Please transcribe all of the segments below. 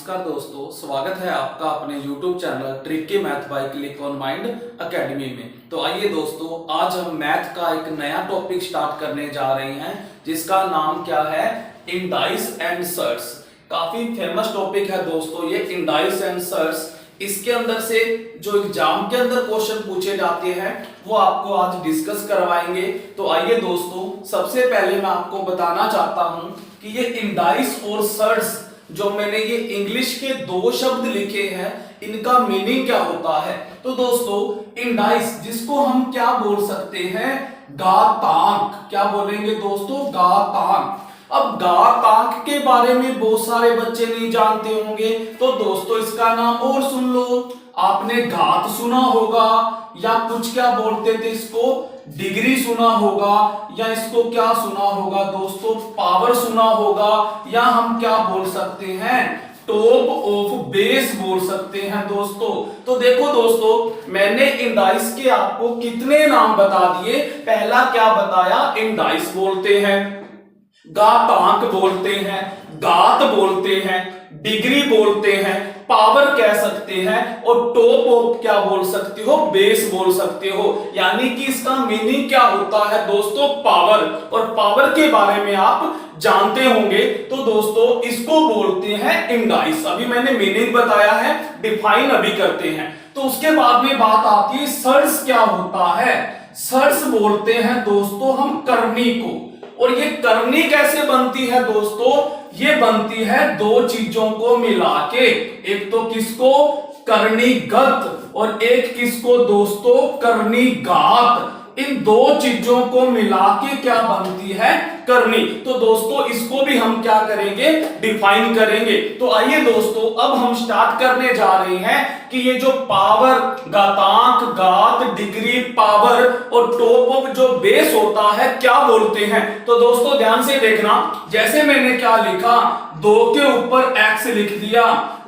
नमस्कार दोस्तों, स्वागत है आपका अपने YouTube channel tricky math bye click on mind academy में। तो आइए दोस्तों, आज हम मैथ का एक नया टॉपिक स्टार्ट करने जा रहे हैं जिसका नाम क्या है, इंडाइस एंड सर्ट्स। काफी फेमस टॉपिक है दोस्तों ये इंडाइस एंड सर्ट्स। इसके अंदर से जो एग्जाम के अंदर क्वेश्चन पूछे जाते हैं वो आपको आज डिस्कस करवाएंगे। तो आइए दोस्तों, सबसे पहले मैं आपको बताना चाहता हूं कि ये इंडाइस और सर्ट्स जो मैंने ये इंग्लिश के दो शब्द लिखे हैं इनका मीनिंग क्या होता है। तो दोस्तों इंडाइस जिसको हम क्या बोल सकते हैं, घातांक। क्या बोलेंगे दोस्तों, घातांक। अब घातांक के बारे में बहुत सारे बच्चे नहीं जानते होंगे, तो दोस्तों इसका नाम और सुन लो। आपने घात सुना होगा या कुछ क्या बोलते थे इसको, डिग्री सुना होगा, या इसको क्या सुना होगा दोस्तों, पावर सुना होगा, या हम क्या बोल सकते हैं, टॉप ऑफ बेस बोल सकते हैं दोस्तों। तो देखो दोस्तों, मैंने इंडाइस के आपको कितने नाम बता दिए। पहला क्या बताया, इंडाइस बोलते हैं, घातांक बोलते हैं, घात बोलते हैं, डिग्री बोलते हैं, पावर कह सकते हैं, और टॉप ऑफ क्या बोल सकते हो, बेस बोल सकते हो। यानी कि इसका मीनिंग क्या होता है दोस्तों, पावर। और पावर के बारे में आप जानते होंगे। तो दोस्तों इसको बोलते हैं इंडाइस। अभी मैंने मीनिंग बताया है, डिफाइन अभी करते हैं। तो उसके बाद में बात आती है सर्ट्स क्या होता है। सर्ट्स बोलते हैं दोस्तों हम करनी को। और ये करनी कैसे बनती है दोस्तों, ये बनती है दो चीजों को मिला के। एक तो किसको, करणीगत, और एक किसको दोस्तों, करणीघात। इन दो चीजों को मिला के क्या बनती है, करनी। तो दोस्तों इसको भी हम क्या करेंगे, डिफाइन करेंगे। तो आइए दोस्तों, अब हम स्टार्ट करने जा रहे हैं कि ये जो पावर, घातांक, घात, डिग्री, पावर और टॉप ऑफ जो बेस होता है क्या बोलते हैं। तो दोस्तों ध्यान से देखना, जैसे मैंने क्या लिखा, 2 के ऊपर x लिख दिया,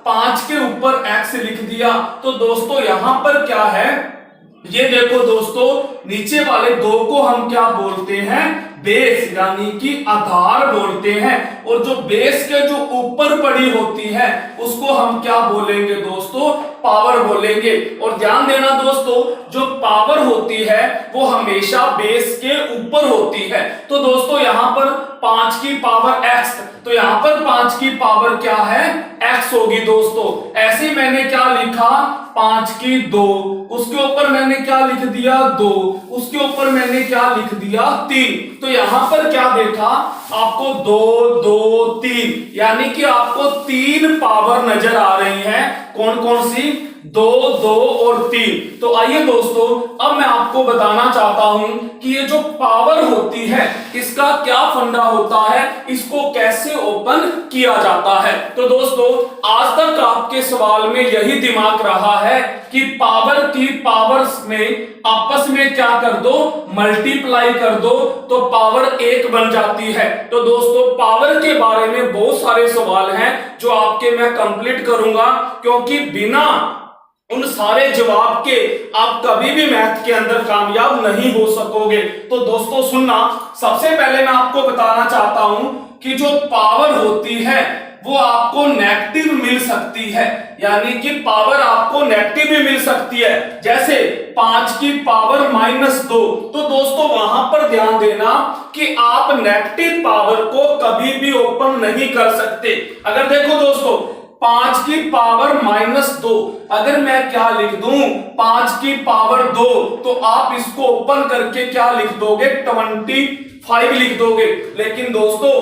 5 के ऊपर x लिख दिया। तो दोस्तों यहां पर क्या है, ये देखो दोस्तों, नीचे वाले 2 को हम क्या बोलते हैं, बेस, यानी कि आधार बोलते हैं। और जो बेस के जो ऊपर पड़ी होती है उसको हम क्या बोलेंगे दोस्तों, पावर बोलेंगे। और ध्यान देना दोस्तों, जो पावर होती है वो हमेशा बेस के ऊपर होती है। तो दोस्तों यहां पर 5 की पावर x, तो यहां पर 5 की पावर क्या है, x होगी दोस्तों। ऐसे मैंने क्या लिखा, 5 की 2, उसके ऊपर मैंने क्या लिख दिया 2, उसके ऊपर मैंने क्या लिख दिया 3। तो यहां पर क्या देखा आपको, 2 2 3, यानी कि आपको 3 पावर नजर आ रही है। कौन कौन सी, 2 2 और 3। तो आइए दोस्तों, अब मैं आपको बताना चाहता हूं कि ये जो पावर होती है इसका क्या फंडा होता है, इसको कैसे ओपन किया जाता है। तो दोस्तों आज तक आपके सवाल में यही दिमाग रहा है कि पावर की पावर्स में आपस में क्या कर दो, मल्टीप्लाई कर दो, तो पावर 1 बन जाती है। तो दोस्तों पावर के बारे में बहुत सारे सवाल हैं जो आपके मैं कंप्लीट करूंगा, क्योंकि बिना उन सारे जवाब के आप कभी भी मैथ के अंदर कामयाब नहीं हो सकोगे। तो दोस्तों सुनना, सबसे पहले मैं आपको बताना चाहता हूं कि जो पावर होती है वो आपको नेगेटिव मिल सकती है, यानी कि पावर आपको नेगेटिव भी मिल सकती है। जैसे 5 की पावर -2, तो दोस्तों वहां पर ध्यान देना कि आप नेगेटिव पावर को कभी भी ओपन नहीं कर सकते। अगर देखो दोस्तों 5 की पावर -2, अगर मैं क्या लिख दूं, 5 की पावर 2, तो आप इसको ओपन करके क्या लिख दोगे, 25 लिख दोगे। लेकिन दोस्तों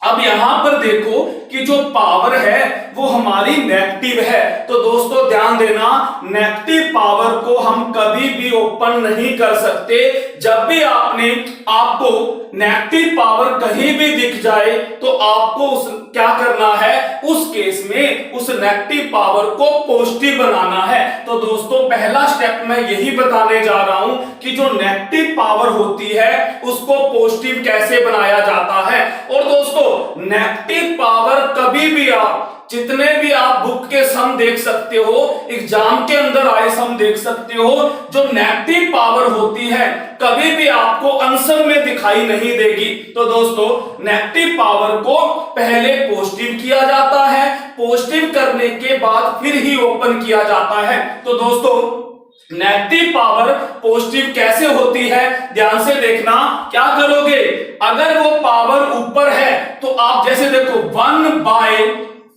अब यहां पर देखो कि जो पावर है वो हमारी नेगेटिव है। तो दोस्तों ध्यान देना, नेगेटिव पावर को हम कभी भी ओपन नहीं कर सकते। जब भी आपको नेगेटिव पावर कहीं भी दिख जाए तो आपको क्या करना है, उस केस में उस नेगेटिव पावर को पॉजिटिव बनाना है। तो दोस्तों पहला स्टेप मैं यही बताने जा रहा हूं कि जो नेगेटिव पावर होती है उसको पॉजिटिव कैसे बनाया जाता है। और दोस्तों नेगेटिव पावर कभी भी आप जितने भी आप बुक के सम देख सकते हो, एग्जाम के अंदर आए सम देख सकते हो जो नेगेटिव पावर होती है कभी भी आपको आंसर में दिखाई नहीं देगी। तो दोस्तों नेगेटिव पावर को पहले पॉजिटिव किया जाता है, पॉजिटिव करने के बाद फिर ही ओपन किया जाता है। तो दोस्तों नेगेटिव पावर पॉजिटिव कैसे होती है ध्यान से देखना। क्या करोगे, अगर वो पावर ऊपर है तो आप जैसे देखो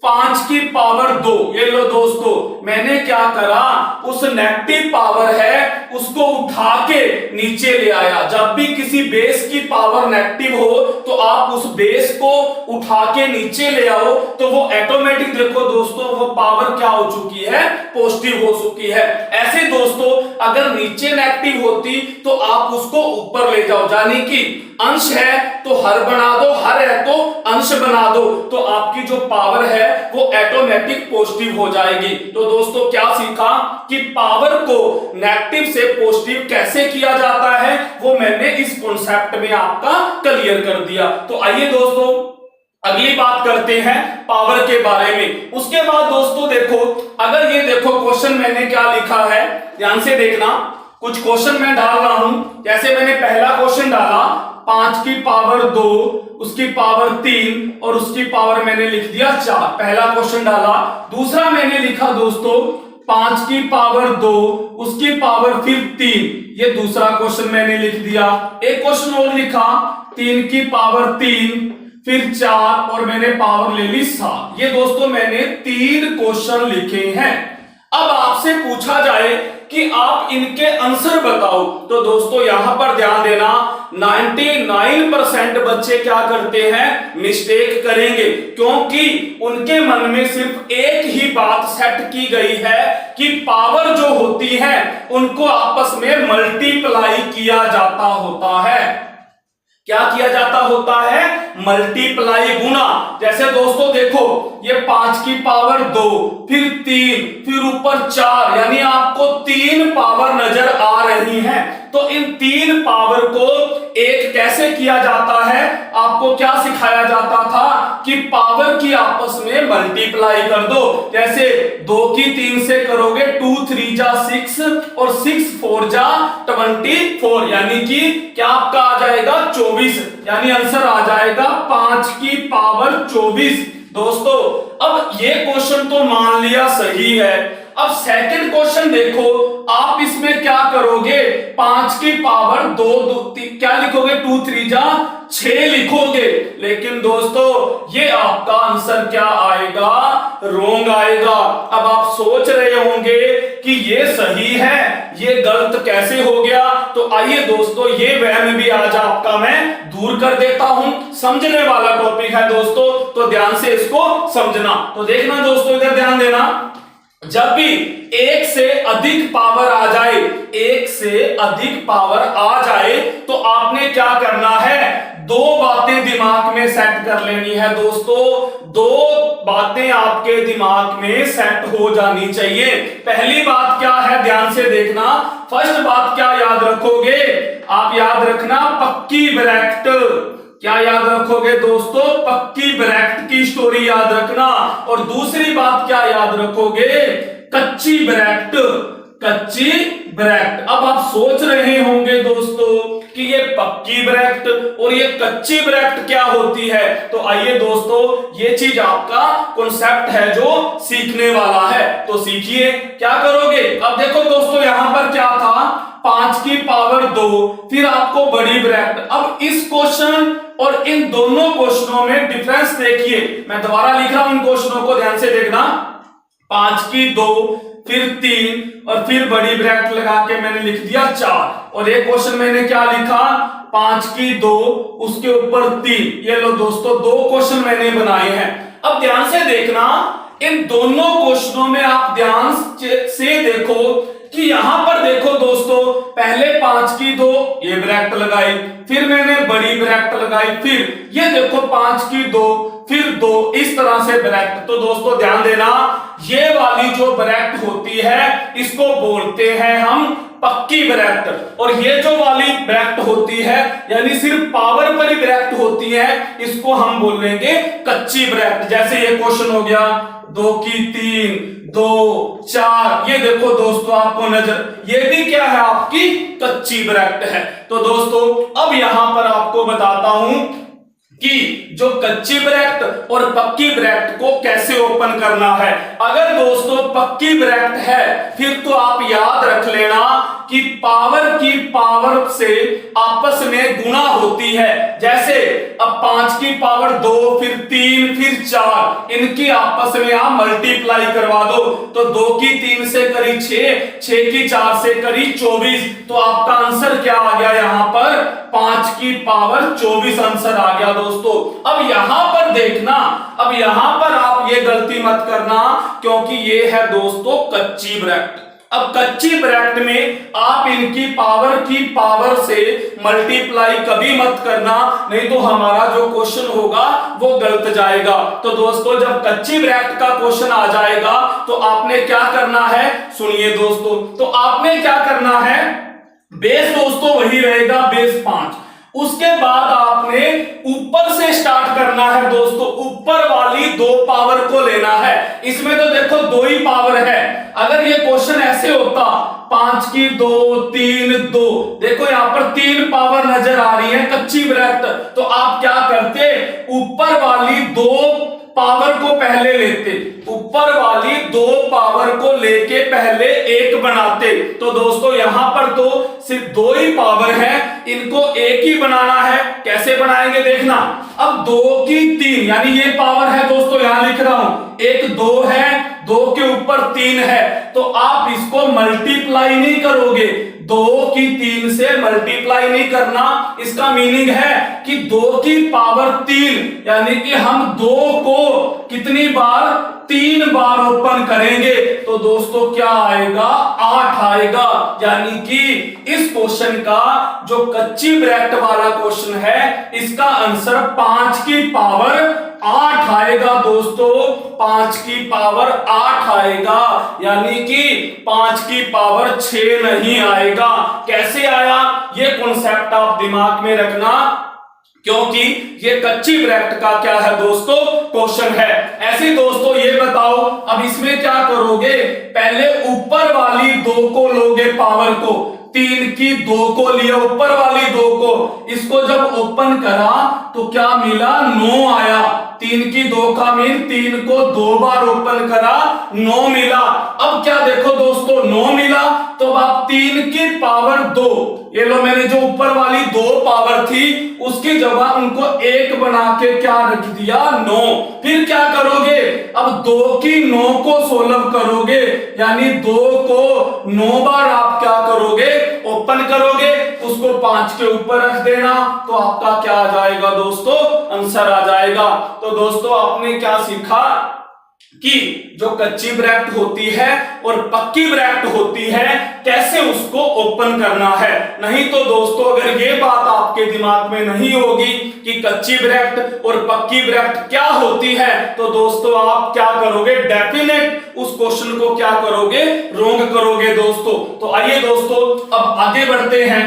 1/5 ये लो दोस्तों, मैंने क्या करा, उस नेगेटिव पावर है उसको उठा के नीचे ले आया। जब भी किसी बेस की पावर नेगेटिव हो तो आप उस बेस को उठा के नीचे ले आओ तो वो ऑटोमेटिक देखो दोस्तों वो पावर क्या हो चुकी है, पॉजिटिव हो चुकी है। ऐसे दोस्तों अगर नीचे नेगेटिव होती तो आप उसको ऊपर ले जाओ, यानी कि अंश है तो हर बना दो, हर है तो अंश बना दो, तो आपकी जो पावर है वो ऑटोमेटिक पॉजिटिव हो जाएगी। तो दोस्तों क्या सीखा कि पावर को नेगेटिव से पॉजिटिव कैसे किया जाता है वो मैंने इस कॉन्सेप्ट में आपका क्लियर कर दिया। तो आइए दोस्तों अगली बात करते हैं पावर के बारे में। उसके बाद दोस्तों देखो, अगर ये देखो क्वेश्चन मैंने क्या लिखा है, ध्यान से देखना, कुछ क्वेश्चन मैं डाल रहा हूं। जैसे मैंने पहला क्वेश्चन डाला 5 की पावर 2, उसकी पावर 3 और उसकी पावर मैंने लिख दिया 4, पहला क्वेश्चन डाला। दूसरा मैंने लिखा दोस्तों 5 की पावर 2, उसकी पावर फिर 3, ये दूसरा क्वेश्चन मैंने लिख दिया। एक क्वेश्चन और लिखा 3 की पावर 3 फिर 4 और मैंने पावर ले ली 7। ये दोस्तों मैंने 3 क्वेश्चन लिखे हैं। अब आपसे पूछा जाए कि आप इनके आंसर बताओ, तो दोस्तों यहां पर ध्यान देना 99% बच्चे क्या करते हैं, मिस्टेक करेंगे, क्योंकि उनके मन में सिर्फ एक ही बात सेट की गई है कि पावर जो होती है उनको आपस में मल्टीप्लाई किया जाता होता है। क्या किया जाता होता है, मल्टीप्लाई, गुना। जैसे दोस्तों देखो ये 5 की पावर 2 फिर 3 फिर ऊपर 4, यानी आपको 3 पावर नजर आ रही हैं। तो इन 3 पावर को एक कैसे किया जाता है, आपको क्या सिखाया जाता था कि पावर की आपस में मल्टीप्लाई कर दो। जैसे 2 की 3 से करोगे 2 3 जा 6 और 6 4 जा 24, यानी कि क्या आपका आ जाएगा 24, यानी आंसर आ जाएगा 5 की पावर 24। दोस्तों अब ये क्वेश्चन तो मान लिया सही है। अब सेकंड क्वेश्चन देखो, आप इसमें क्या करोगे, 5 की पावर 2 क्या लिखोगे, 2 3 जा 6 लिखोगे। लेकिन दोस्तों ये आपका आंसर क्या आएगा, रॉन्ग आएगा। अब आप सोच रहे होंगे कि ये सही है, ये गलत कैसे हो गया। तो आइए दोस्तों ये वहम भी आज आपका मैं दूर कर देता हूं। समझने वाला टॉपिक है दोस्तों, तो ध्यान से इसको समझना। तो देखना दोस्तों, इधर ध्यान देना, जब भी एक से अधिक पावर आ जाए, एक से अधिक पावर आ जाए तो आपने क्या करना है, 2 बातें दिमाग में सेट कर लेनी है दोस्तों। 2 बातें आपके दिमाग में सेट हो जानी चाहिए। पहली बात क्या है, ध्यान से देखना, फर्स्ट बात क्या याद रखोगे, आप याद रखना पक्की ब्रैकेट। क्या याद रखोगे दोस्तों, पक्की ब्रैकेट की स्टोरी याद रखना। और दूसरी बात क्या याद रखोगे, कच्ची ब्रैकेट, कच्ची ब्रैकेट। अब आप सोच रहे होंगे दोस्तों कि ये पक्की ब्रैकेट और ये कच्ची ब्रैकेट क्या होती है। तो आइए दोस्तों ये चीज आपका कॉन्सेप्ट है जो सीखने वाला है, तो सीखिए क्या करोगे। अब देखो दोस्तों यहां पर क्या था, 5 की पावर 2 फिर आपको बड़ी ब्रैकेट। अब इस क्वेश्चन और इन दोनों क्वेश्चनों में डिफरेंस देखिए, मैं दोबारा लिख रहा हूं इन क्वेश्चनों को, ध्यान से देखना। 5 की 2 फिर 3 और फिर बड़ी ब्रैकेट लगा के मैंने लिख दिया 4। और एक क्वेश्चन मैंने क्या लिखा, 5 की 2 उसके ऊपर 3। ये लो दोस्तों 2 क्वेश्चन मैंने बनाए हैं। अब ध्यान से देखना, इन दोनों क्वेश्चनों में आप ध्यान से देखो कि यहां पर देखो दोस्तों, पहले 5 की 2 ये ब्रैकेट लगाई, फिर मैंने बड़ी ब्रैकेट लगाई, फिर ये देखो 5 की 2 फिर 2, इस तरह से ब्रैकेट। तो दोस्तों ध्यान देना, ये वाली जो ब्रैकेट होती है इसको बोलते हैं हम पक्की ब्रैकेट, और ये जो वाली ब्रैकेट होती है यानी सिर्फ पावर पर ही ब्रैकेट होती है, इसको हम बोलेंगे कच्ची ब्रैकेट। जैसे ये क्वेश्चन हो गया 2 की 3, 2 4, ये देखो दोस्तों आपको नजर, ये भी क्या है आपकी कच्ची ब्रैकेट है। तो दोस्तों अब यहां पर आपको बताता हूं कि जो कच्ची ब्रैकेट और पक्की ब्रैकेट को कैसे ओपन करना है। अगर दोस्तों पक्की ब्रैकेट है फिर तो आप याद रख लेना कि पावर की पावर से आपस में गुणा होती है। जैसे अब 5 की पावर 2, फिर 3, फिर 4, इनकी आपस में आप मल्टीप्लाई करवा दो तो 2 की 3 से करी 6, 6 की 4 से करी 24, तो आपका आंसर क्या आ गया यहां पर 5 की पावर 24 आंसर आ गया दोस्तों। अब यहां पर देखना, अब यहां पर आप ये गलती मत करना क्योंकि ये है दोस्तों कच्ची ब्रैकेट। अब कच्ची ब्रैकेट में आप इनकी पावर की पावर से मल्टीप्लाई कभी मत करना, नहीं तो हमारा जो क्वेश्चन होगा वो गलत जाएगा। तो दोस्तों जब कच्ची ब्रैकेट का क्वेश्चन आ जाएगा तो आपने क्या करना है, सुनिए दोस्तों, तो आपने क्या करना है, बेस दोस्तों वही रहेगा, बेस 5। उसके बाद आपने ऊपर से स्टार्ट करना है दोस्तों, ऊपर वाली 2 पावर को लेना है। इसमें तो देखो 2 ही पावर है, अगर ये क्वेश्चन ऐसे होता 5 की 2, 3, 2, देखो यहां पर 3 पावर नजर आ रही है कच्ची ब्रैकेट, तो आप क्या करते, ऊपर वाली 2 पावर को पहले लेते, ऊपर वाली 2 पावर को लेके पहले 1 बनाते। तो दोस्तों यहां पर तो सिर्फ 2 ही पावर है, इनको 1 ही बनाना है। कैसे बनाएंगे देखना, अब 2 की 3 यानी ये पावर है दोस्तों, यहां लिख रहा हूं, एक 2 है, 2 के ऊपर 3 है, तो आप इसको मल्टीप्लाई नहीं करोगे, 2 की 3 से मल्टीप्लाई नहीं करना। इसका मीनिंग है कि 2 की पावर 3 यानी कि हम 2 को कितनी बार, 3 बार ओपन करेंगे, तो दोस्तों क्या आएगा, 8 आएगा। यानी कि इस क्वेश्चन का जो कच्ची ब्रैकेट वाला क्वेश्चन है इसका आंसर 5 की पावर 8 आएगा दोस्तों, 5 की पावर 8 आएगा, यानी कि 5 की पावर 6 नहीं आएगा। कैसे आया ये कॉन्सेप्ट आप दिमाग में रखना, क्योंकि ये कच्ची ब्रैकेट का क्या है दोस्तों क्वेश्चन है। ऐसे दोस्तों ये बताओ, अब इसमें क्या करोगे, पहले ऊपर वाली 2 को लोगे, पावर को 3 की 2 को लिया, ऊपर वाली 2 को, इसको जब ओपन करा तो क्या मिला, 9 आया। 3 की 2 का मीन 3 को 2 बार ओपन करा, 9 मिला। अब क्या देखो दोस्तों 9 मिला, तो अब 3 की पावर 2, ये लो मैंने जो ऊपर वाली 2 पावर थी उसकी जगह उनको 1 बना के क्या रख दिया, 9। फिर क्या करोगे, अब 2 की 9 को सोल्व करोगे, यानी 2 को 9 बार आप क्या करोगे, ओपन करोगे, उसको 5 के ऊपर रख देना, तो आपका क्या आ जाएगा दोस्तों, आंसर आ जाएगा। तो दोस्तों आपने क्या सीखा कि जो कच्ची ब्रैकेट होती है और पक्की ब्रैकेट होती है कैसे उसको ओपन करना है। नहीं तो दोस्तों अगर ये बात आपके दिमाग में नहीं होगी कि कच्ची ब्रैकेट और पक्की ब्रैकेट क्या होती है, तो दोस्तों आप क्या करोगे, डेफिनेट उस क्वेश्चन को क्या करोगे, रॉन्ग करोगे दोस्तों। तो आइए दोस्तों अब आगे बढ़ते हैं।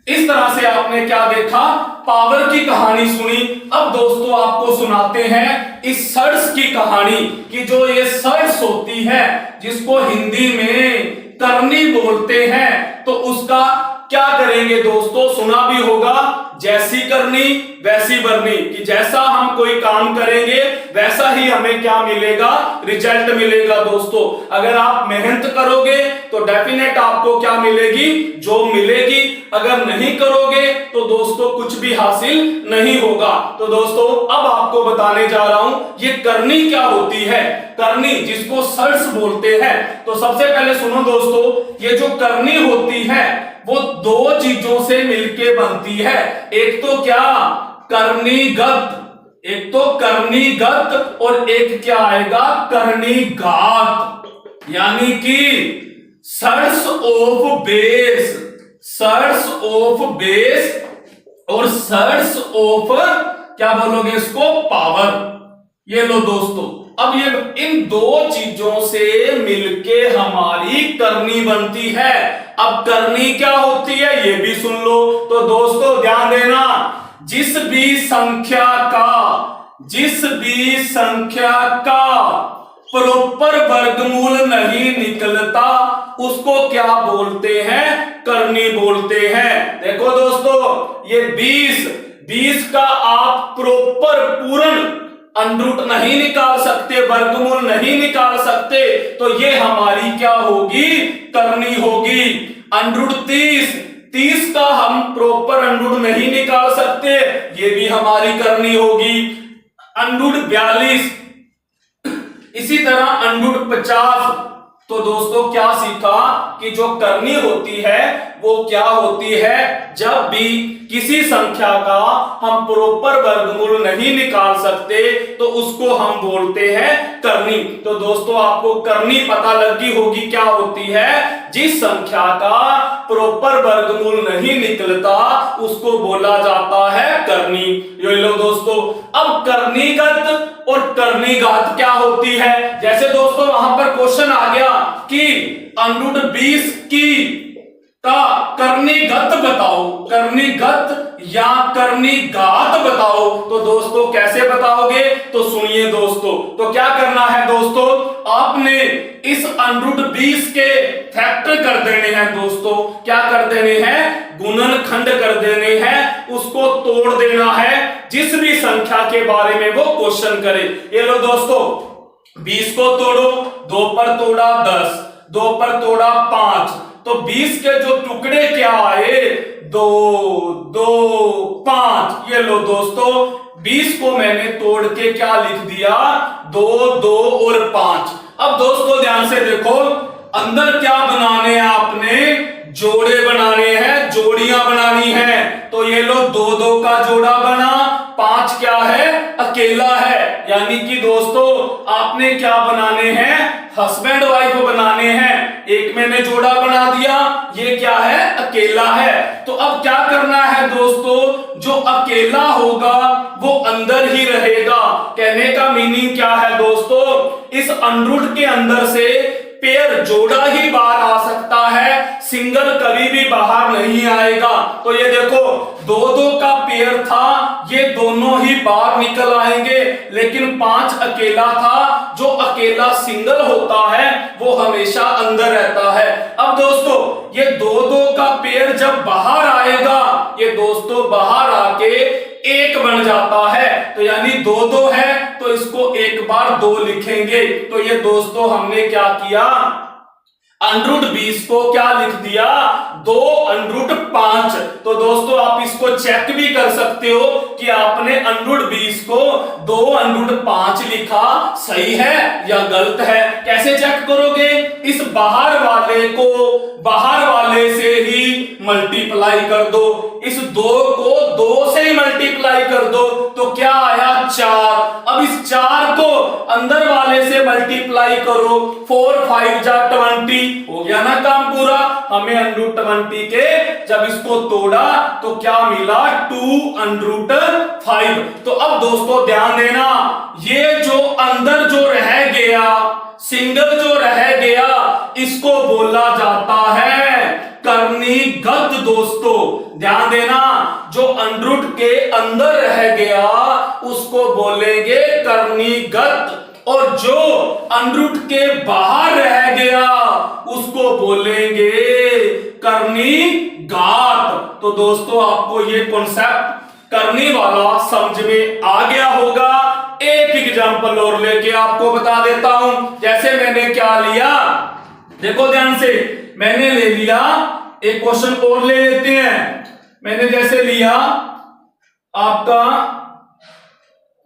इस तरह से आपने क्या देखा, पावर की कहानी सुनी। अब दोस्तों आपको सुनाते हैं इस सर्स की कहानी, कि जो ये सर्स होती है जिसको हिंदी में करनी बोलते हैं, तो उसका क्या करेंगे दोस्तों, सुना भी होगा, जैसी करनी वैसी भरनी, कि जैसा हम कोई काम करेंगे वैसा ही हमें क्या मिलेगा, रिजल्ट मिलेगा दोस्तों। अगर आप मेहनत करोगे तो डेफिनेट आपको क्या मिलेगी, जो मिलेगी। अगर नहीं करोगे तो दोस्तों कुछ भी हासिल नहीं होगा। तो दोस्तों अब आपको बताने जा रहा हूं ये करनी क्या होती है, करनी जिसको सर्स बोलते हैं। तो सबसे पहले सुनो दोस्तों, ये जो करनी होती है वो 2 चीजों से मिलके बनती है। एक तो क्या, करनीगत, एक तो करनीगत और एक क्या आएगा, करनीघात, यानी कि source of base, source of base और सर्स ऑफ क्या बोलोगे इसको, पावर। ये लो दोस्तों, अब ये इन दो चीजों से मिलके हमारी करनी बनती है। अब करनी क्या होती है ये भी सुन लो। तो दोस्तों ध्यान देना, जिस भी संख्या का प्रॉपर वर्गमूल नहीं निकलता उसको क्या बोलते हैं, करनी बोलते हैं। देखो दोस्तों, ये 20 का आप प्रॉपर पूर्ण अंडरूट नहीं निकाल सकते, वर्गमूल नहीं निकाल सकते, तो ये हमारी क्या होगी, करनी होगी। अंडरूट 30 का हम प्रॉपर अंडरूट नहीं निकाल सकते, ये भी हमारी करनी होगी। अंडरूट 42, इसी तरह अंडरूट 50। तो दोस्तों क्या सीखा कि जो करनी होती है वो क्या होती है, जब भी किसी संख्या का हम प्रॉपर वर्गमूल नहीं निकाल सकते तो उसको हम बोलते हैं करनी। तो दोस्तों आपको करनी पता लगी होगी क्या होती है, जिस संख्या का प्रॉपर वर्गमूल नहीं निकलता उसको बोला जाता है करनी। ये लो दोस्तों, अब करनीगत और करनीघात क्या होती है। जैसे दोस्तों वहां पर क्वेश्चन आ गया कि अंडरूट 20 की का करनीगत बताओ, करनीगत या करनीघात बताओ। तो दोस्तों कैसे बताओगे, तो सुनिए दोस्तों। तो क्या करना है दोस्तों, आपने इस अंडरूट 20 के फैक्टर कर देने हैं दोस्तों, क्या कर देने हैं, गुणनखंड कर देने हैं, उसको तोड़ देना है जिस भी संख्या के बारे में वो क्वेश्चन करे। ये लो दोस्तों, 20 को तोड़ो, 2 पर तोड़ा 10, 2 पर तोड़ा 5, तो 20 के जो टुकड़े क्या आए, 2 2 5। ये लो दोस्तों, 20 को मैंने तोड़ के क्या लिख दिया, 2 2 और 5। अब दोस्तों ध्यान से देखो, अंदर क्या बनाने हैं आपने, जोड़े बनाने हैं, जोड़ियां बनानी है। तो ये लो 2 2 का जोड़ा बना, 5 क्या है, अकेला है। यानी कि दोस्तों आपने क्या बनाने हैं, हस्बैंड वाइफ बनाने हैं। एक मैंने जोड़ा बना दिया, ये क्या है, अकेला है। तो अब क्या करना है दोस्तों, जो अकेला होगा वो अंदर ही रहेगा। कहने का मीनिंग क्या है दोस्तों, इस अंडरूट के अंदर से पेयर जोड़ा ही बाहर आ सकता है, सिंगल कभी भी बाहर नहीं आएगा। तो ये देखो 2 2 का पेयर था, ये दोनों ही बाहर निकल आएंगे, लेकिन 5 अकेला था, जो अकेला सिंगल होता है वो हमेशा अंदर रहता है। अब दोस्तों ये 2 2 का पेयर जब बाहर आएगा, ये दोस्तों बाहर आके 1 बन जाता है। तो यानी 2 2 है तो इसको एक बार 2 लिखेंगे। तो ये दोस्तों हमने क्या किया, अंडरूट 20 को क्या लिख दिया, 2 अंडरूट 5। तो दोस्तों आप इसको चेक भी कर सकते हो कि आपने अंडरूट 20 को 2 अंडरूट 5 लिखा सही है या गलत है। कैसे चेक करोगे, इस बाहर वाले को बाहर वाले से ही मल्टीप्लाई कर दो, इस 2 को 2 से ही मल्टीप्लाई कर दो, तो क्या आया 4। अब इस 4 को अंदर वाले से मल्टीप्लाई करो, 4 5 जा 20, हो गया ना काम पूरा। हमें अंडरूट 20 के जब इसको तोड़ा तो क्या मिला, 2 अंडरूट 5। तो अब दोस्तों ध्यान देना, ये जो अंदर जो रह गया, सिंगल जो रह गया, इसको बोला जाता है करनीगत। दोस्तों ध्यान देना, जो अंडरूट के अंदर रह गया उसको बोलेंगे करनीगत, और जो अंडरूट के बाहर रह गया उसको बोलेंगे करनीघात। तो दोस्तों आपको ये कॉन्सेप्ट करनी वाला समझ में आ गया होगा। एक एग्जांपल और लेके आपको बता देता हूं। जैसे मैंने क्या लिया, देखो ध्यान से, मैंने ले लिया एक क्वेश्चन और ले लेते हैं। मैंने जैसे लिया आपका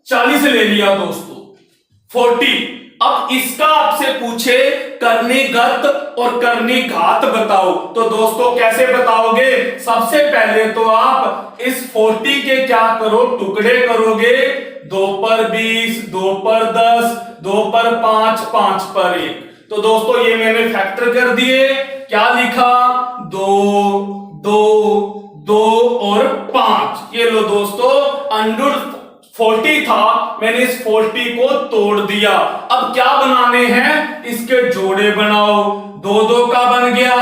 40 ले लिया दोस्तों, 40। अब इसका आपसे पूछे करनीगत और करनीघात बताओ, तो दोस्तों कैसे बताओगे, सबसे पहले तो आप इस 40 के क्या करो, टुकड़े करोगे, 2 पर 20, 2 पर 10, 2 पर 5, 5 पर 1। तो दोस्तों ये मैंने फैक्टर कर दिए, क्या लिखा, 2 2 2 और 5। ये लो दोस्तों अंडरूट 40 था, मैंने इस 40 को तोड़ दिया। अब क्या बनाने हैं, इसके जोड़े बनाओ। 2 2 का बन गया,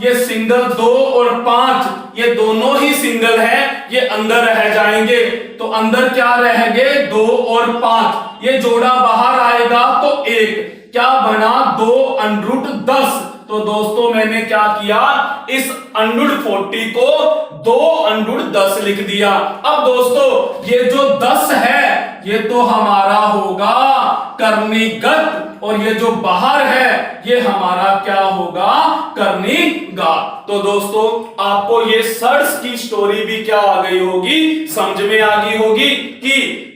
ये सिंगल 2 और 5 ये दोनों ही सिंगल है, ये अंदर रह जाएंगे। तो अंदर क्या रहेंगे, 2 और 5, ये जोड़ा बाहर आएगा तो 1, क्या बना 2 अंडर 10। तो दोस्तों मैंने क्या किया, इस अंडर 40 को 2 अंडर 10 लिख दिया। अब दोस्तों ये जो 10 है ये तो हमारा होगा कर्णिगत, और ये जो बाहर है ये हमारा क्या होगा, कर्णिघात। तो दोस्तों आपको ये सर्स की स्टोरी भी क्या आ गई होगी, समझ में आ गई होगी कि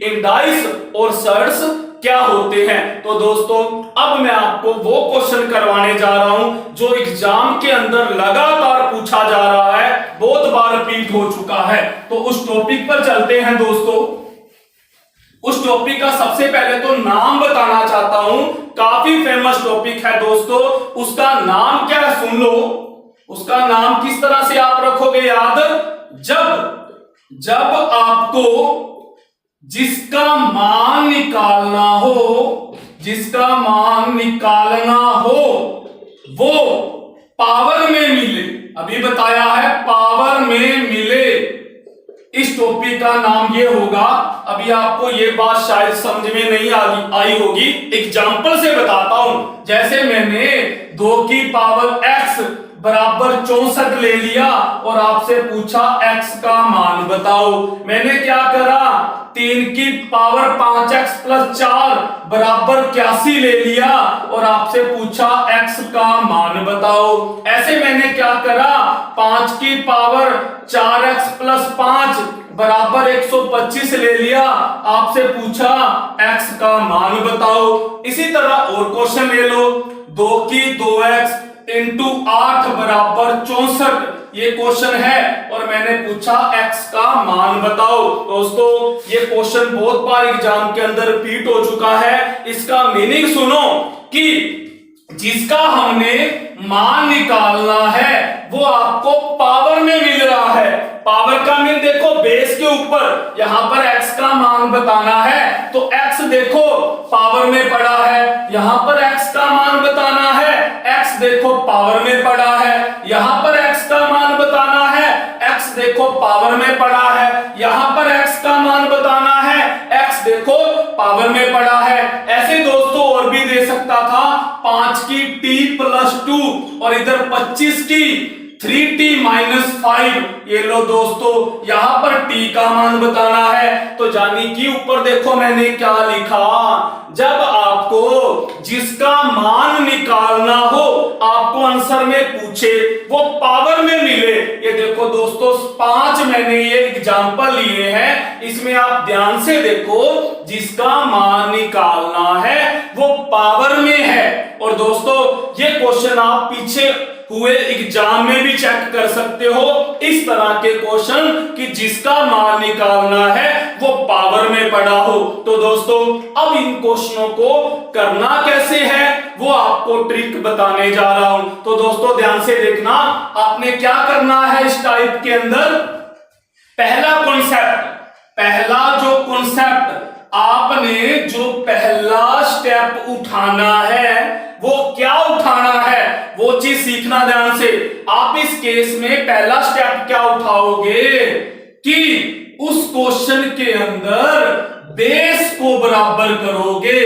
इंडाइस और सर्स क्या होते हैं। तो दोस्तों अब मैं आपको वो क्वेश्चन करवाने जा रहा हूं जो एग्जाम के अंदर लगातार पूछा जा रहा है, बहुत बार रिपीट हो चुका है। तो उस टॉपिक पर चलते हैं दोस्तों। उस टॉपिक का सबसे पहले तो नाम बताना चाहता हूं, काफी फेमस टॉपिक है दोस्तों। उसका नाम क्या है सुन लो। उसका नाम किस तरह से आप रखोगे याद, जब आपको जिसका मान निकालना हो वो पावर में मिले, अभी बताया है पावर में मिले, इस टॉपिक का नाम ये होगा। अभी आपको ये बात शायद समझ में नहीं आई होगी, एग्जाम्पल से बताता हूं। जैसे मैंने 2 की पावर x बराबर 64 ले लिया और आपसे पूछा x का मान बताओ। मैंने क्या करा, 3 की पावर 5x प्लस 4 बराबर 81 ले लिया और आपसे पूछा x का मान बताओ। ऐसे मैंने क्या करा, 5 की पावर 4x प्लस 5 बराबर 125 ले लिया, आपसे पूछा x का मान बताओ। इसी तरह और क्वेश्चन ले लो, 2 की 2x इंटू 8 बराबर 64, ये क्वेश्चन है और मैंने पूछा x का मान बताओ। दोस्तों ये क्वेश्चन बहुत बार एग्जाम के अंदर रिपीट हो चुका है। इसका मीनिंग सुनो कि जिसका हमने मान निकालना है वो आपको पावर में मिल रहा है। पावर का मीन देखो, बेस के ऊपर यहां पर x का मान बताना है तो x देखो पावर में पड़ा है, यहां पर x का मान बताना है, x देखो पावर में पड़ा है, यहां पर x का मान बताना है, x देखो पावर में पड़ा है, यहां पर x का मान बताना है, x देखो पावर में पड़ा है। ऐसे दोस्तों और भी दे सकता था, 5 की t प्लस 2 और इधर 25 की 3t माइनस 5, ये लो दोस्तों यहां पर t का मान बताना है। तो जानी कि ऊपर देखो मैंने क्या लिखा, जब आपको जिसका मान निकालना हो, आपको आंसर में पूछे वो पावर में मिले। ये देखो दोस्तों 5 मैंने ये एग्जांपल लिए हैं, इसमें आप ध्यान से देखो, जिसका मान निकालना है वो पावर में है। और दोस्तों ये क्वेश्चन आप पीछे हुए एग्जाम में भी चेक कर सकते हो, इस तरह के क्वेश्चन कि जिसका मान निकालना है वो पावर में पड़ा हो। तो दोस्तों अब इन क्वेश्चनों को करना कैसे है वो आपको ट्रिक बताने जा रहा हूं। तो दोस्तों ध्यान से देखना, आपने क्या करना है इस टाइप के अंदर। पहला जो कॉन्सेप्ट आपने जो पहला स्टेप उठाना है वो क्या उठाना है, वो चीज सीखना ध्यान से। आप इस केस में पहला स्टेप क्या उठाओगे कि उस क्वेश्चन के अंदर बेस को बराबर करोगे,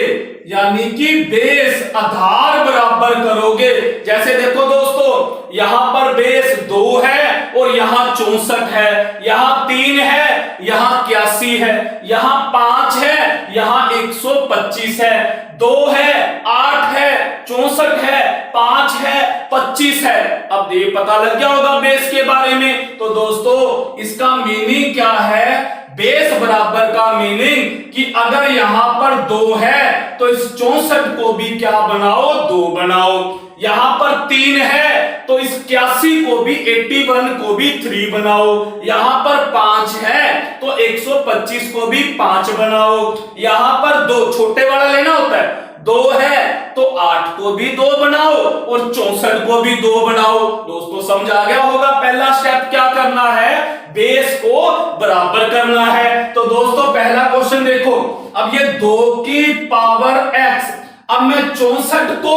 यानी कि बेस आधार बराबर करोगे। जैसे देखो दोस्तों यहां पर बेस 2 है और यहां 64 है, यहां 3 है, यहां 81 है, यहां 5 है, यहां 125 है, 2 है, 8 है, 64 है, 5 है, 25 है। अब ये पता लग गया होगा बेस के बारे में। तो दोस्तों इसका मीनिंग क्या है, बेस बराबर का मीनिंग कि अगर यहां पर 2 है तो इस 64 को भी क्या बनाओ, 2 बनाओ। यहां पर 3 है तो इस 81 को भी 81 को भी 3 बनाओ। यहां पर 5 है तो 125 को भी 5 बनाओ। यहां पर 2 छोटे वाला लेना होता है, 2 है तो 8 को भी 2 बनाओ और 64 को भी 2 बनाओ। दोस्तों समझ आ गया होगा पहला स्टेप क्या करना है, बेस को बराबर करना है। तो दोस्तों पहला क्वेश्चन देखो, अब ये 2 की पावर x अब मैं 64 को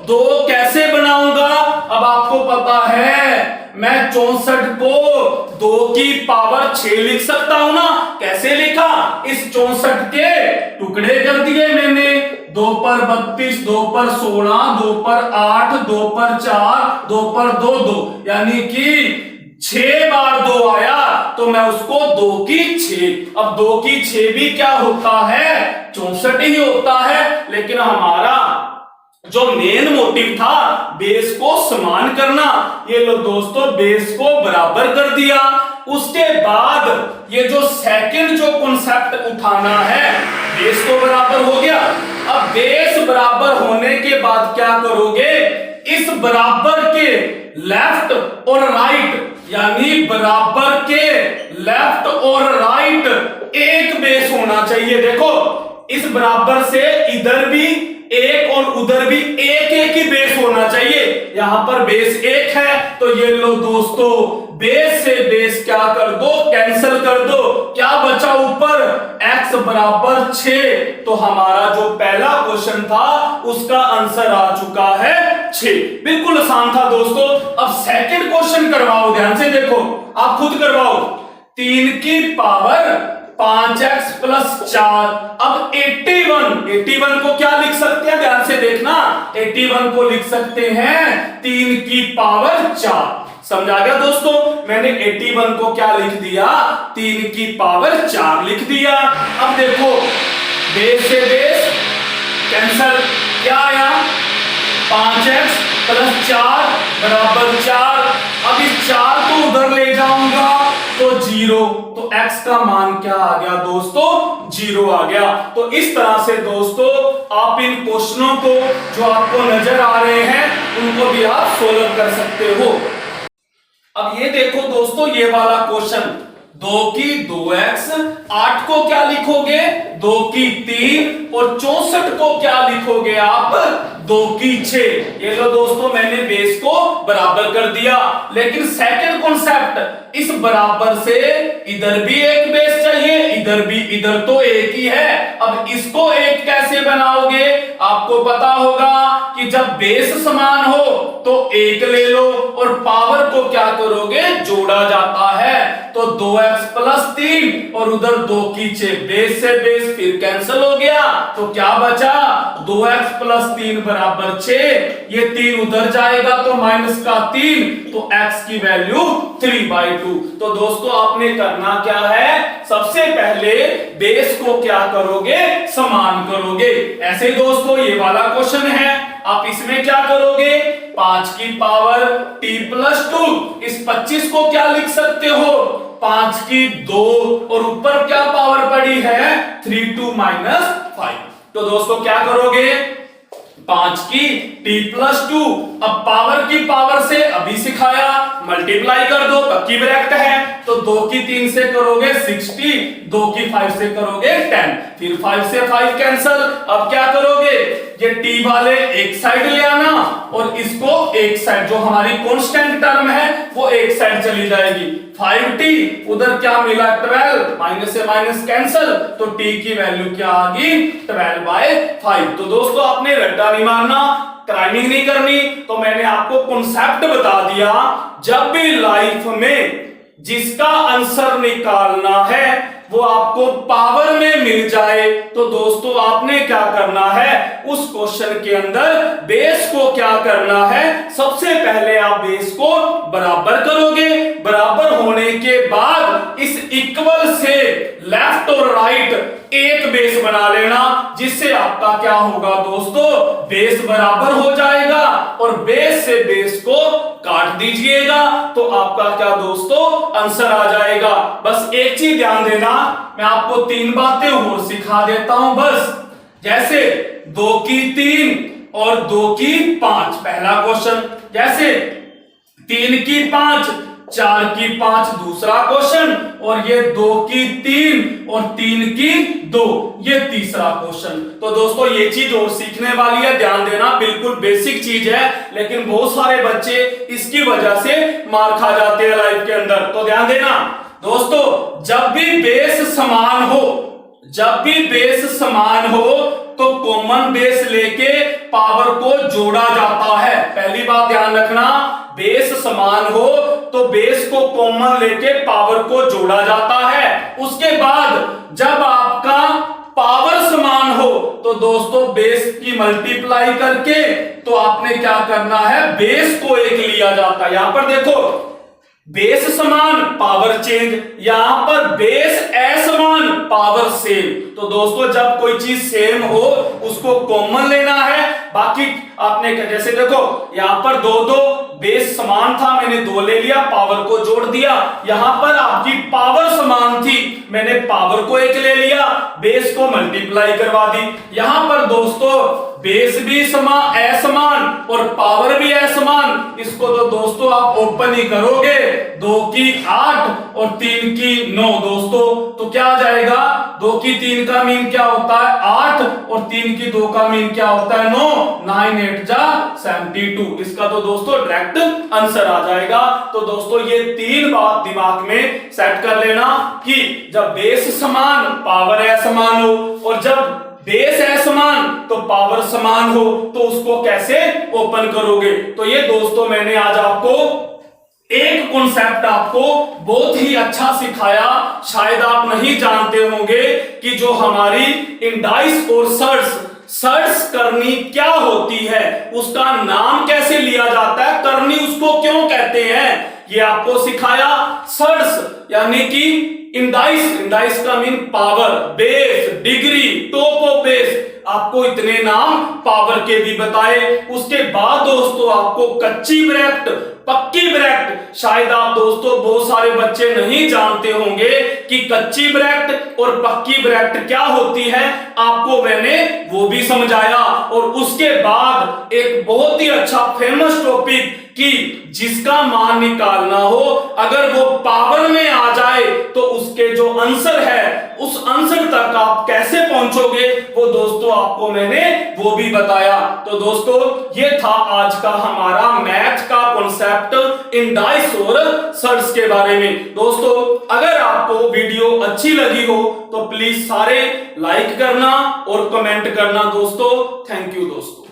2 कैसे बनाऊंगा? अब आपको पता है मैं 64 को 2 की पावर 6 लिख सकता हूं ना। कैसे लिखा? इस 64 के टुकड़े कर दिए मैंने, 2 पर 32, 2 पर 16, 2 पर 8, 2 पर 4, 2 पर 2, 2, यानी कि 6 बार 2 आया तो मैं उसको 2 की 6। अब 2 की 6 भी क्या होता है? 64 ही होता है। लेकिन हमारा जो मेन मोटिव था बेस को समान करना, ये लो दोस्तों बेस को बराबर कर दिया। उसके बाद ये जो सेकंड जो कॉन्सेप्ट उठाना है, बेस तो बराबर हो गया। अब बेस बराबर होने के बाद क्या करोगे? इस बराबर के लेफ्ट और राइट, यानी बराबर के लेफ्ट और राइट एक बेस होना चाहिए। देखो इस बराबर से इधर भी एक और उधर भी एक एक ही बेस होना चाहिए। यहां पर बेस एक है तो ये लो दोस्तों बेस से बेस क्या कर दो? कैंसिल कर दो। क्या बचा ऊपर? x बराबर 6। तो हमारा जो पहला क्वेश्चन था उसका आंसर आ चुका है 6। बिल्कुल आसान था दोस्तों। अब सेकंड क्वेश्चन करवाओ, ध्यान से देखो, आप खुद करवाओ। 3 की पावर 5x प्लस 4। अब 81 को क्या लिख सकते हैं? ध्यान से देखना, 81 को लिख सकते हैं 3 की पावर 4। समझा गया दोस्तों? मैंने 81 को क्या लिख दिया? 3 की पावर 4 लिख दिया। अब देखो बेस से बेस कैंसल, क्या आया? 5x प्लस 4 बराबर 4। अब इस 4 को उधर ले जाऊंगा तो 0, तो x का मान क्या आ गया दोस्तों? 0 आ गया। तो इस तरह से दोस्तों आप इन क्वेश्चनों को जो आपको नजर आ रहे हैं उनको भी आप सोल्व कर सकते हो। अब ये देखो दोस्तों ये वाला क्वेश्चन, 2 की 2x, 8 को क्या लिखोगे? 2 की 3 और 64 को क्या लिखोगे आप? 2 की 6। ये लो दोस्तों मैंने बेस को बराबर कर दिया। लेकिन सेकंड कॉन्सेप्ट, इस बराबर से इधर भी एक बेस चाहिए, इधर भी, इधर तो एक ही है। अब इसको एक कैसे बनाओगे? आपको पता होगा कि जब बेस समान हो तो एक ले लो और पावर को क्या करोगे? जोड़ा जाता है। तो 2x प्लस 3 और उधर 2 की 6, बेस से बेस फिर कैंसिल हो गया तो क्या बचा? 2x प्लस 3 बराबर 6। ये 3 उधर जाएगा तो माइनस का 3, तो x की वैल्यू 3/2। तो दोस्तों आपने करना क्या है? सबसे पहले बेस को क्या करोगे? समान करोगे। ऐसे दोस्तों ये वाला क्वेश्चन है, आप इसमें क्या करोगे? 5 की पावर t प्लस 2, इस 25 को क्या लिख सकते हो? 5 की 2 और ऊपर क्या पावर पड़ी है? 3 माइनस 5। तो दोस्तों क्या करोगे? 5 की t प्लस 2, अब पावर की पावर से अभी सिखाया मल्टीप्लाई कर दो, पक्की ब्रैकेट है। तो 2 की 3 से करोगे 60, 2 की 5 से करोगे 10, फिर 5 से 5 कैंसल। अब क्या करोगे? ये t वाले एक साइड ले आना और इसको एक साइड, जो हमारी कांस्टेंट टर्म है वो एक साइड चली जाएगी। 5t उधर क्या मिला? 12, माइनस से माइनस कैंसल, तो t की वैल्यू क्या आ गई? 12/5। तो दोस्तों आपने रट्टा नहीं मारना, क्राइमिंग नहीं करनी। तो मैंने आपको कॉन्सेप्ट बता दिया, जब भी लाइफ में जिसका आंसर निकालना है वो आपको पावर में मिल जाए तो दोस्तों आपने क्या करना है? उस क्वेश्चन के अंदर बेस को क्या करना है? सबसे पहले आप बेस को बराबर करोगे। बराबर होने के बाद इस इक्वल से लेफ्ट और राइट एक बेस बना लेना, जिससे आपका क्या होगा दोस्तों? बेस बराबर हो जाएगा और बेस से बेस को काट दीजिएगा तो आपका क्या दोस्तों? आंसर आ जाएगा। बस एक चीज ध्यान देना, मैं आपको 3 बातें और सिखा देता हूं बस। जैसे 2 की 3 और 2 की 5 पहला क्वेश्चन, जैसे 3 की 5, 4 की 5 दूसरा क्वेश्चन, और ये 2 की 3 और 3 की 2 ये तीसरा क्वेश्चन। तो दोस्तों ये चीज और सीखने वाली है, ध्यान देना, बिल्कुल बेसिक चीज है, लेकिन बहुत सारे बच्चे इसकी वजह से मार खा जाते हैं लाइफ के अंदर। तो ध्यान देना दोस्तों, जब भी बेस समान हो, जब भी बेस समान हो तो कॉमन बेस लेके पावर को जोड़ा जाता है। पहली बात ध्यान रखना, बेस समान हो तो बेस को कॉमन लेके पावर को जोड़ा जाता है। उसके बाद जब आपका पावर समान हो तो दोस्तों बेस की मल्टीप्लाई करके तो आपने क्या करना है, बेस को एक लिया जाता है। यहां पर देखो बेस समान पावर चेंज, यहां पर बेस असमान पावर सेम। तो दोस्तों जब कोई चीज सेम हो उसको कॉमन लेना है। बाकी आपने जैसे देखो यहां पर दो बेस समान था, मैंने 2 ले लिया, पावर को जोड़ दिया। यहां पर आपकी पावर समान थी, मैंने पावर को 1 ले लिया, बेस को मल्टीप्लाई करवा दी। यहां पर दोस्तों बेस भी असमान और पावर भी असमान, इसको तो दोस्तों आप ओपन ही करोगे, 2 की 8 और 3 की 9 दोस्तों, तो क्या आ जाएगा, 2 की 3 का मीन क्या होता है 8 और 3 की 2 का मीन क्या होता है 9, 9 8 जा 72। इसका तो दोस्तों डायरेक्ट आंसर आ जाएगा। तो दोस्तों ये 3 बात दिमाग में सेट कर लेना कि जब बेस समान पावर असमान हो और जब बेस असमान तो पावर समान हो तो उसको कैसे ओपन करोगे। तो ये दोस्तों मैंने आज आपको एक कॉन्सेप्ट आपको बहुत ही अच्छा सिखाया। शायद आप नहीं जानते होंगे कि जो हमारी इंडाइस और सर्स करनी क्या होती है, उसका नाम कैसे लिया जाता है, करनी उसको क्यों कहते हैं, ये आपको सिखाया। सर्स यानी कि इंडाइस का mean power, base, degree, top of base, आपको इतने नाम पावर के भी बताए। उसके बाद दोस्तों आपको कच्ची ब्रैकेट, पक्की ब्रैकेट, शायद आप दोस्तों बहुत सारे बच्चे नहीं जानते होंगे कि कच्ची ब्रैकेट और पक्की ब्रैकेट क्या होती है, आपको मैंने वो भी समझाया। और उसके बाद एक बहुत ही अच्छा फेमस टॉपिक कि जिसका मान निकालना हो अगर वो पावर में आ जाए तो उसके जो आंसर है उस आंसर तक आप कैसे पहुंचोगे, वो दोस्तों आपको मैंने वो भी बताया। तो दोस्तों ये था आज का हमारा मैथ का कॉन्सेप्ट इंडाइस और सर्स के बारे में। दोस्तों अगर आपको वीडियो अच्छी लगी हो तो प्लीज सारे लाइक करना और कमेंट करना दोस्तों। थैंक यू दोस्तों।